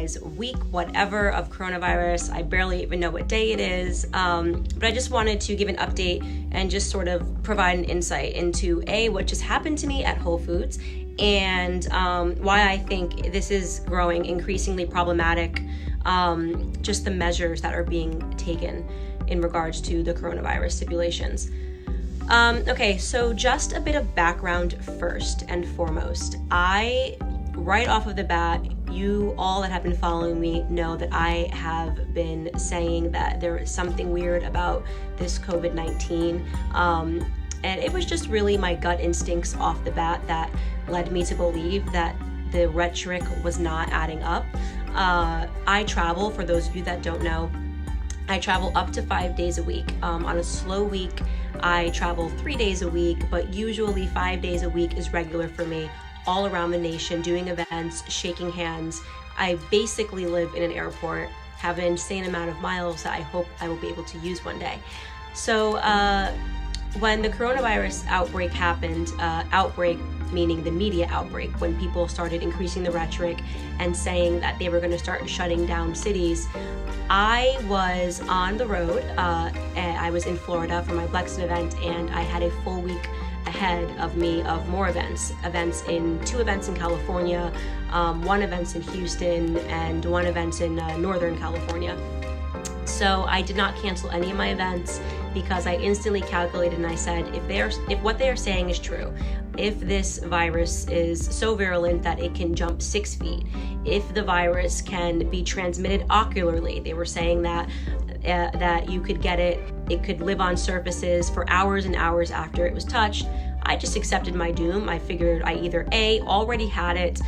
guys. Week whatever of coronavirus. I barely even know what day it is. But I just wanted to give an update and just sort of provide an insight into what just happened to me at Whole Foods, and why I think this is growing increasingly problematic, just the measures that are being taken in regards to the coronavirus stipulations. Okay, so just a bit of background first and foremost. Right off of the bat, you all that have been following me know that I have been saying that there is something weird about this COVID-19. And it was just really my gut instincts off the bat that led me to believe that the rhetoric was not adding up. I travel, for those of you that don't know, I travel up to 5 days a week. On a slow week, I travel 3 days a week, but usually 5 days a week is regular for me, all around the nation, doing events, shaking hands. I basically live in an airport, have an insane amount of miles that I hope I will be able to use one day. So when the coronavirus outbreak happened, outbreak meaning the media outbreak, when people started increasing the rhetoric and saying that they were going to start shutting down cities, I was on the road. I was in Florida for my Blexit event, and I had a full week ahead of me of more events in 2 events in California, 1 event in Houston, and 1 event in Northern California. So I did not cancel any of my events because I instantly calculated and I said, if what they are saying is true, if this virus is so virulent that it can jump 6 feet, if the virus can be transmitted ocularly, they were saying that you could get it could live on surfaces for hours and hours after it was touched, I just accepted my doom. I figured I either A, already had it,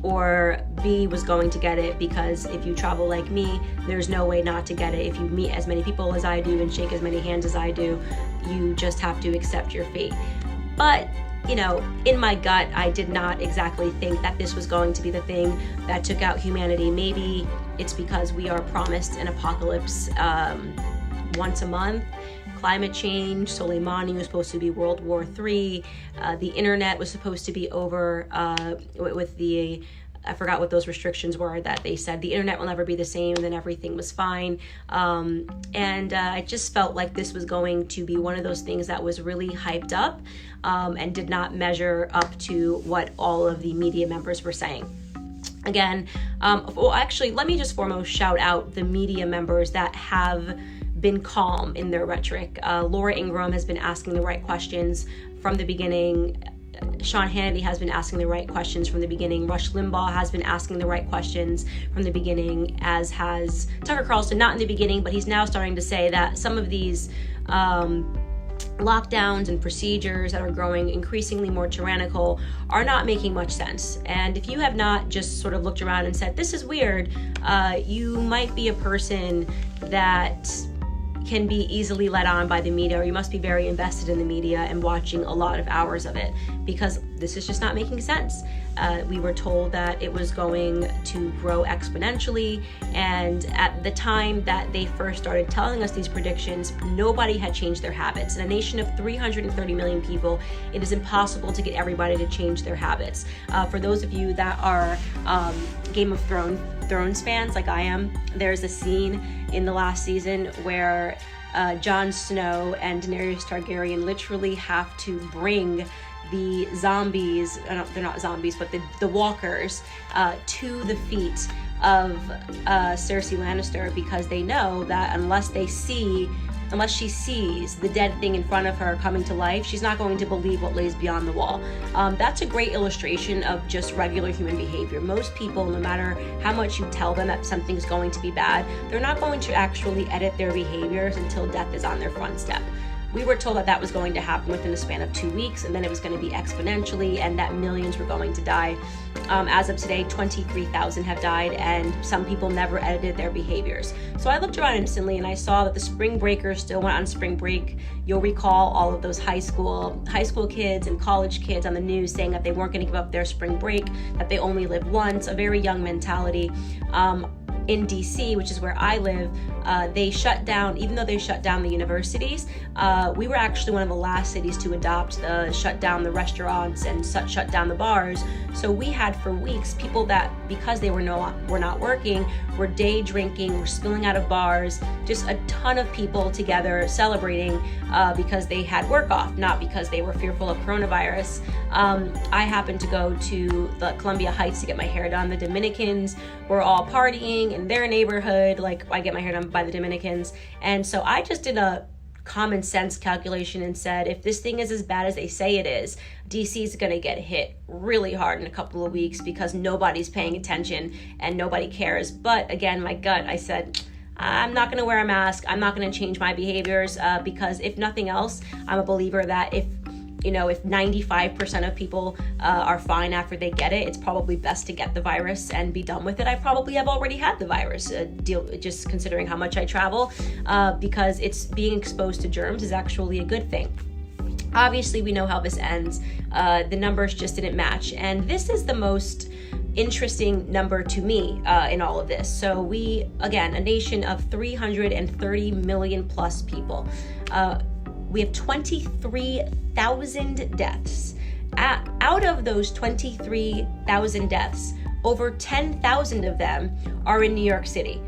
or B, was going to get it, because if you travel like me, there's no way not to get it. If you meet as many people as I do and shake as many hands as I do, you just have to accept your fate. But, in my gut, I did not exactly think that this was going to be the thing that took out humanity. Maybe it's because we are promised an apocalypse once a month. Climate change, Soleimani was supposed to be World War III, the internet was supposed to be over with the, I forgot what those restrictions were that they said the internet will never be the same, and then everything was fine. And I just felt like this was going to be one of those things that was really hyped up and did not measure up to what all of the media members were saying. Again, actually, let me just foremost shout out the media members that have been calm in their rhetoric. Laura Ingraham has been asking the right questions from the beginning. Sean Hannity has been asking the right questions from the beginning. Rush Limbaugh has been asking the right questions from the beginning, as has Tucker Carlson, not in the beginning, but he's now starting to say that some of these lockdowns and procedures that are growing increasingly more tyrannical are not making much sense. And if you have not just sort of looked around and said, this is weird, you might be a person that can be easily led on by the media, or you must be very invested in the media and watching a lot of hours of it, because this is just not making sense. We were told that it was going to grow exponentially, and at the time that they first started telling us these predictions, nobody had changed their habits. In a nation of 330 million people, it is impossible to get everybody to change their habits. For those of you that are Game of Thrones fans like I am, there's a scene in the last season where Jon Snow and Daenerys Targaryen literally have to bring the zombies, they're not zombies, but the walkers, to the feet of Cersei Lannister, because they know that unless she sees the dead thing in front of her coming to life, she's not going to believe what lays beyond the wall. That's a great illustration of just regular human behavior. Most people, no matter how much you tell them that something's going to be bad, they're not going to actually edit their behaviors until death is on their front step. We were told that that was going to happen within the span of 2 weeks, and then it was going to be exponentially, and that millions were going to die. As of today, 23,000 have died, and some people never edited their behaviors. So I looked around instantly, and I saw that the spring breakers still went on spring break. You'll recall all of those high school kids and college kids on the news saying that they weren't going to give up their spring break, that they only live once, a very young mentality. in DC, which is where I live, they shut down, even though they shut down the universities, we were actually one of the last cities to adopt shut down the restaurants and shut down the bars. So we had for weeks people that, because they were not working, were day drinking, were spilling out of bars, just a ton of people together celebrating because they had work off, not because they were fearful of coronavirus. I happened to go to the Columbia Heights to get my hair done. The Dominicans were all partying in their neighborhood, like I get my hair done by the Dominicans. And so I just did a common sense calculation and said, if this thing is as bad as they say it is, DC is going to get hit really hard in a couple of weeks because nobody's paying attention and nobody cares. But again, my gut, I said, I'm not going to wear a mask. I'm not going to change my behaviors because if nothing else, I'm a believer that if 95% of people are fine after they get it, it's probably best to get the virus and be done with it. I probably have already had the virus, just considering how much I travel, because it's being exposed to germs is actually a good thing. Obviously, we know how this ends. The numbers just didn't match. And this is the most interesting number to me in all of this. So we, again, a nation of 330 million plus people. We have 23,000 deaths. Out of those 23,000 deaths, over 10,000 of them are in New York City.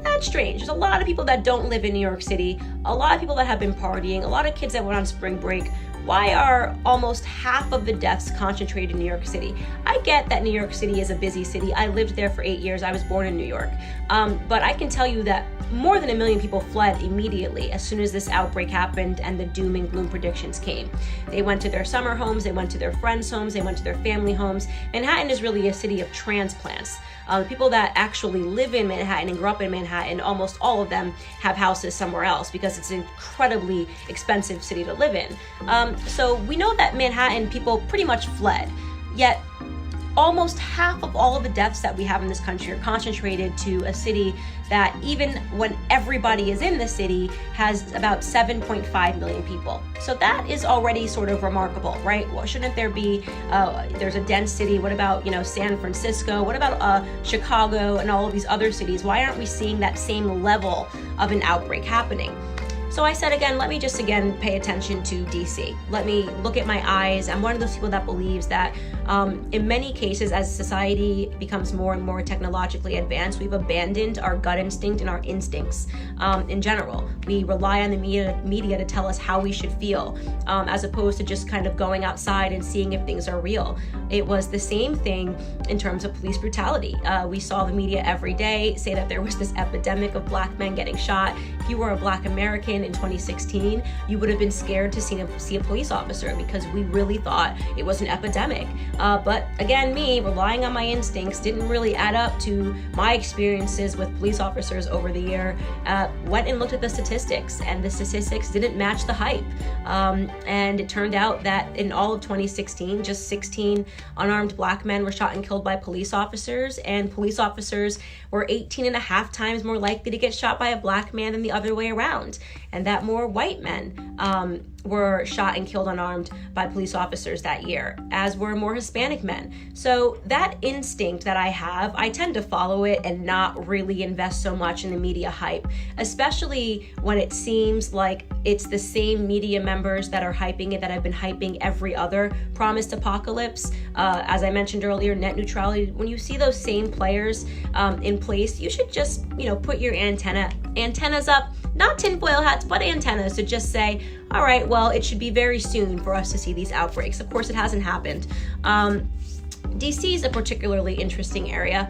That's strange. There's a lot of people that don't live in New York City, a lot of people that have been partying, a lot of kids that went on spring break. Why are almost half of the deaths concentrated in New York City? I get that New York City is a busy city. I lived there for 8 years. I was born in New York. But I can tell you that more than 1 million people fled immediately as soon as this outbreak happened and the doom and gloom predictions came. They went to their summer homes, they went to their friends' homes, they went to their family homes. Manhattan is really a city of transplants. The people that actually live in Manhattan and grew up in Manhattan, almost all of them have houses somewhere else because it's an incredibly expensive city to live in. So we know that Manhattan people pretty much fled, yet almost half of all of the deaths that we have in this country are concentrated to a city that, even when everybody is in the city, has about 7.5 million people. So that is already sort of remarkable, right? Well, shouldn't there be, there's a dense city, what about, San Francisco? What about Chicago and all of these other cities? Why aren't we seeing that same level of an outbreak happening? So I said, let me just pay attention to DC. Let me look at my eyes. I'm one of those people that believes that in many cases, as society becomes more and more technologically advanced, we've abandoned our gut instinct and our instincts in general. We rely on the media to tell us how we should feel, as opposed to just kind of going outside and seeing if things are real. It was the same thing in terms of police brutality. We saw the media every day say that there was this epidemic of black men getting shot. If you were a black American in 2016, you would have been scared to see a police officer because we really thought it was an epidemic. But again, me relying on my instincts didn't really add up to my experiences with police officers over the year. Went and looked at the statistics, and the statistics didn't match the hype. And it turned out that in all of 2016, just 16 unarmed black men were shot and killed by police officers, and police officers were 18.5 times more likely to get shot by a black man than the other way around. And that more white men were shot and killed unarmed by police officers that year, as were more Hispanic men. So that instinct that I have, I tend to follow it and not really invest so much in the media hype, especially when it seems like it's the same media members that are hyping it that have been hyping every other promised apocalypse. As I mentioned earlier, net neutrality, when you see those same players in place, you should just, put your antennas up, not tinfoil hats, but antennas, to just say, all right, well, it should be very soon for us to see these outbreaks. Of course, it hasn't happened. DC is a particularly interesting area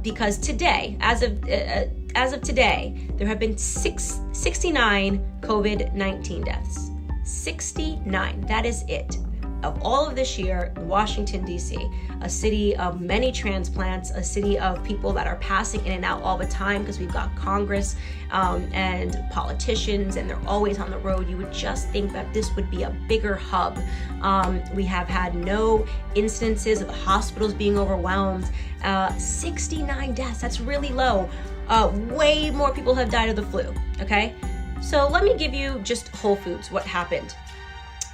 because today, as of today, there have been 69 COVID-19 deaths. 69, that is it. Of all of this year, Washington, D.C., a city of many transplants, a city of people that are passing in and out all the time because we've got Congress and politicians, and they're always on the road. You would just think that this would be a bigger hub. We have had no instances of hospitals being overwhelmed. 69 deaths, that's really low. Way more people have died of the flu, okay? So let me give you just Whole Foods, what happened.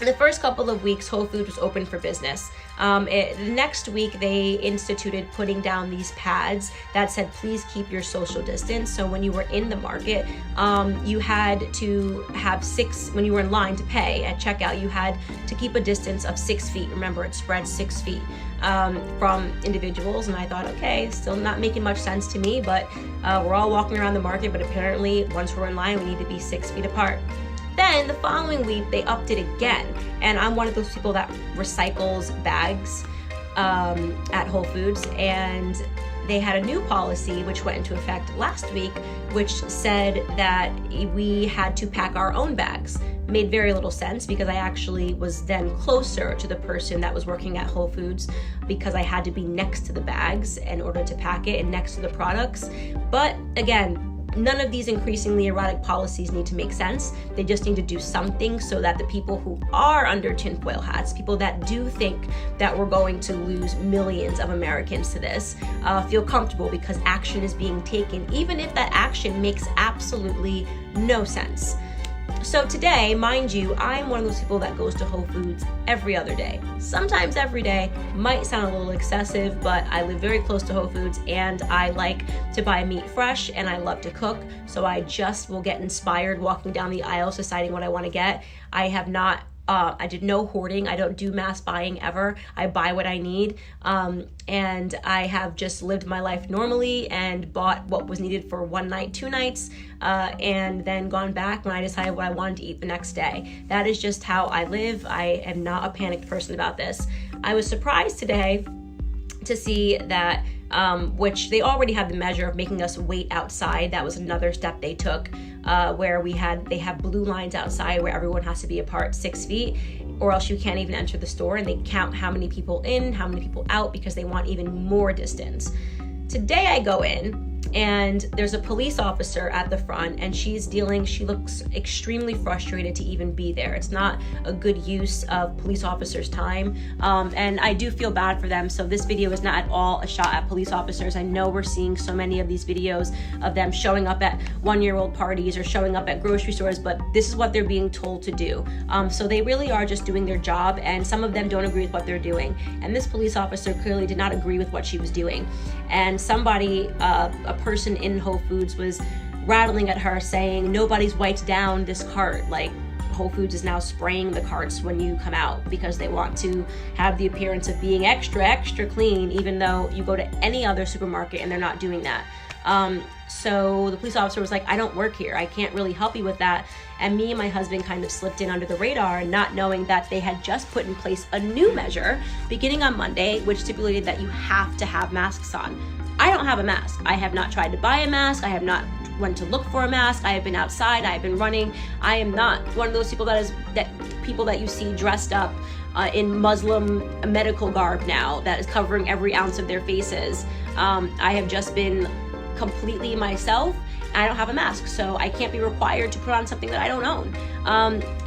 the first couple of weeks, Whole Foods was open for business. The next week, they instituted putting down these pads that said, please keep your social distance. So when you were in the market, you had to have when you were in line to pay at checkout, you had to keep a distance of 6 feet. Remember, it spreads 6 feet from individuals. And I thought, okay, still not making much sense to me, but we're all walking around the market, but apparently once we're in line, we need to be 6 feet apart. Then the following week, they upped it again. And I'm one of those people that recycles bags at Whole Foods. And they had a new policy, which went into effect last week, which said that we had to pack our own bags. Made very little sense because I actually was then closer to the person that was working at Whole Foods because I had to be next to the bags in order to pack it and next to the products. But again, none of these increasingly erratic policies need to make sense. They just need to do something so that the people who are under tinfoil hats, people that do think that we're going to lose millions of Americans to this, feel comfortable because action is being taken, even if that action makes absolutely no sense. So today, mind you, I'm one of those people that goes to Whole Foods every other day. Sometimes every day. Might sound a little excessive, but I live very close to Whole Foods and I like to buy meat fresh and I love to cook. So I just will get inspired walking down the aisles, deciding what I want to get. I did no hoarding. I don't do mass buying ever. I buy what I need. And I have just lived my life normally and bought what was needed for 1 night, 2 nights, and then gone back when I decided what I wanted to eat the next day. That is just how I live. I am not a panicked person about this. I was surprised today to see that, which they already had the measure of making us wait outside. That was another step they took, where they have blue lines outside where everyone has to be apart 6 feet, or else you can't even enter the store, and they count how many people in, how many people out, because they want even more distance. Today I go in, and there's a police officer at the front, and she looks extremely frustrated to even be there. It's not a good use of police officers' time, and I do feel bad for them. So this video is not at all a shot at police officers. I know we're seeing so many of these videos of them showing up at 1-year-old parties or showing up at grocery stores, but this is what they're being told to do. So they really are just doing their job, and some of them don't agree with what they're doing. And this police officer clearly did not agree with what she was doing. And somebody, a person in Whole Foods, was rattling at her saying, nobody's wiped down this cart. Like, Whole Foods is now spraying the carts when you come out because they want to have the appearance of being extra, extra clean, even though you go to any other supermarket and they're not doing that. So the police officer was like, I don't work here. I can't really help you with that. And me and my husband kind of slipped in under the radar, not knowing that they had just put in place a new measure beginning on Monday, which stipulated that you have to have masks on. I don't have a mask. I have not tried to buy a mask. I have not went to look for a mask. I have been outside. I have been running. I am not one of those people that you see dressed up in Muslim medical garb now that is covering every ounce of their faces. I have just been completely myself. I don't have a mask, so I can't be required to put on something that I don't own.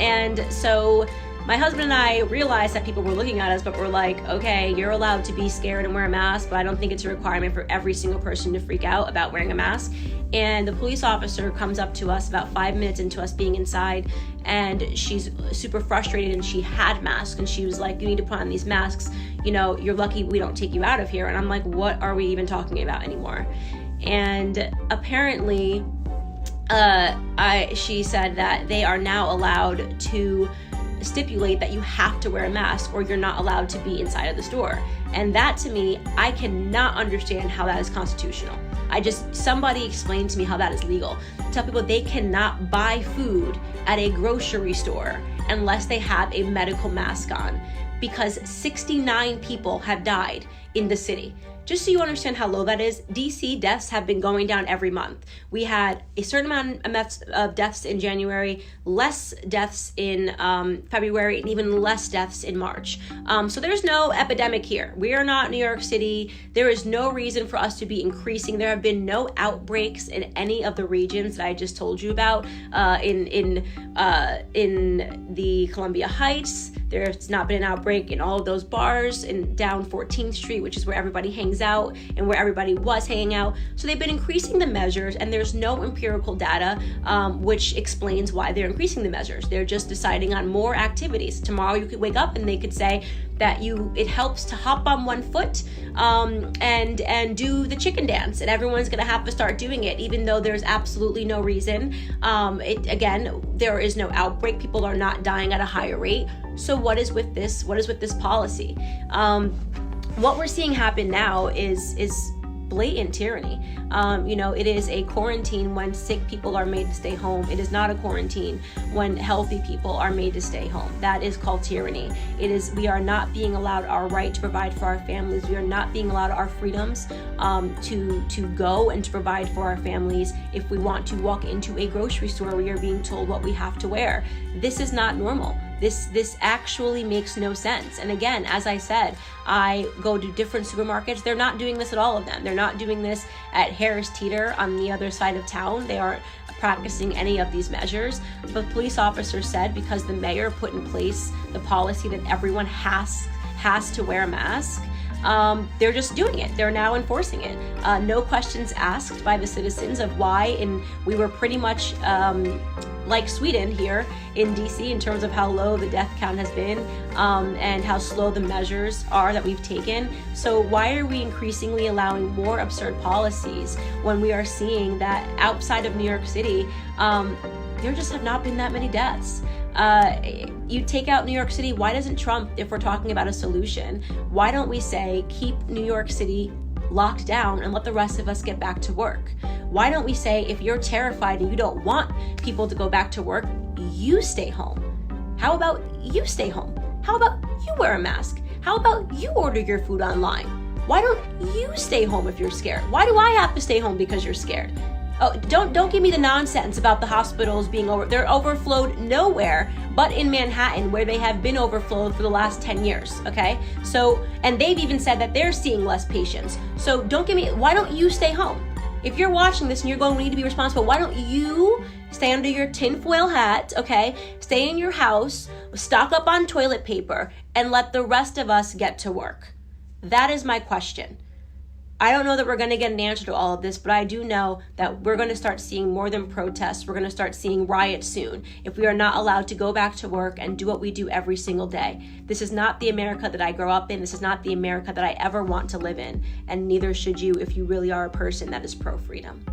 And so my husband and I realized that people were looking at us, but we're like, okay, you're allowed to be scared and wear a mask, but I don't think it's a requirement for every single person to freak out about wearing a mask. And the police officer comes up to us about 5 minutes into us being inside, and she's super frustrated, and she had masks, and she was like, you need to put on these masks. You know, you're lucky we don't take you out of here. And I'm like, what are we even talking about anymore? And apparently, she said that they are now allowed to stipulate that you have to wear a mask or you're not allowed to be inside of the store. And that, to me, I cannot understand how that is constitutional. Somebody explained to me how that is legal. Tell people they cannot buy food at a grocery store unless they have a medical mask on, because 69 people have died in the city. Just so you understand how low that is, DC deaths have been going down every month. We had a certain amount of deaths in January, less deaths in February, and even less deaths in March. So there's no epidemic here. We are not New York City. There is no reason for us to be increasing. There have been no outbreaks in any of the regions that I just told you about, in the Columbia Heights, There's not been an outbreak in all of those bars and down 14th Street, which is where everybody hangs out and where everybody was hanging out. So they've been increasing the measures, and there's no empirical data which explains why they're increasing the measures. They're just deciding on more activities. Tomorrow you could wake up and they could say that it helps to hop on one foot and do the chicken dance, and everyone's gonna have to start doing it, even though there's absolutely no reason. Again, there is no outbreak. People are not dying at a higher rate. So what is with this? What is with this policy? What we're seeing happen now is blatant tyranny. It is a quarantine when sick people are made to stay home. It is not a quarantine when healthy people are made to stay home. That is called tyranny. We are not being allowed our right to provide for our families. We are not being allowed our freedoms to go and to provide for our families. If we want to walk into a grocery store, we are being told what we have to wear. This is not normal. This actually makes no sense. And again, as I said, I go to different supermarkets. They're not doing this at all of them. They're not doing this at Harris Teeter on the other side of town. They aren't practicing any of these measures. But police officers said because the mayor put in place the policy that everyone has to wear a mask, they're just doing it. They're now enforcing it. No questions asked by the citizens of why. And we were pretty much like Sweden here in DC in terms of how low the death count has been and how slow the measures are that we've taken. So why are we increasingly allowing more absurd policies when we are seeing that outside of New York City, there just have not been that many deaths? You take out New York City, why doesn't Trump, if we're talking about a solution, why don't we say keep New York City locked down and let the rest of us get back to work? Why don't we say if you're terrified and you don't want people to go back to work, you stay home? How about you stay home? How about you wear a mask? How about you order your food online? Why don't you stay home if you're scared? Why do I have to stay home because you're scared? Oh, don't give me the nonsense about the hospitals being they're overflowed nowhere but in Manhattan, where they have been overflowed for the last 10 years, okay? So, and they've even said that they're seeing less patients. So why don't you stay home? If you're watching this and you're going, we need to be responsible, why don't you stay under your tinfoil hat, okay? Stay in your house, stock up on toilet paper, and let the rest of us get to work? That is my question. I don't know that we're going to get an answer to all of this, but I do know that we're going to start seeing more than protests. We're going to start seeing riots soon if we are not allowed to go back to work and do what we do every single day. This is not the America that I grew up in. This is not the America that I ever want to live in. And neither should you if you really are a person that is pro-freedom.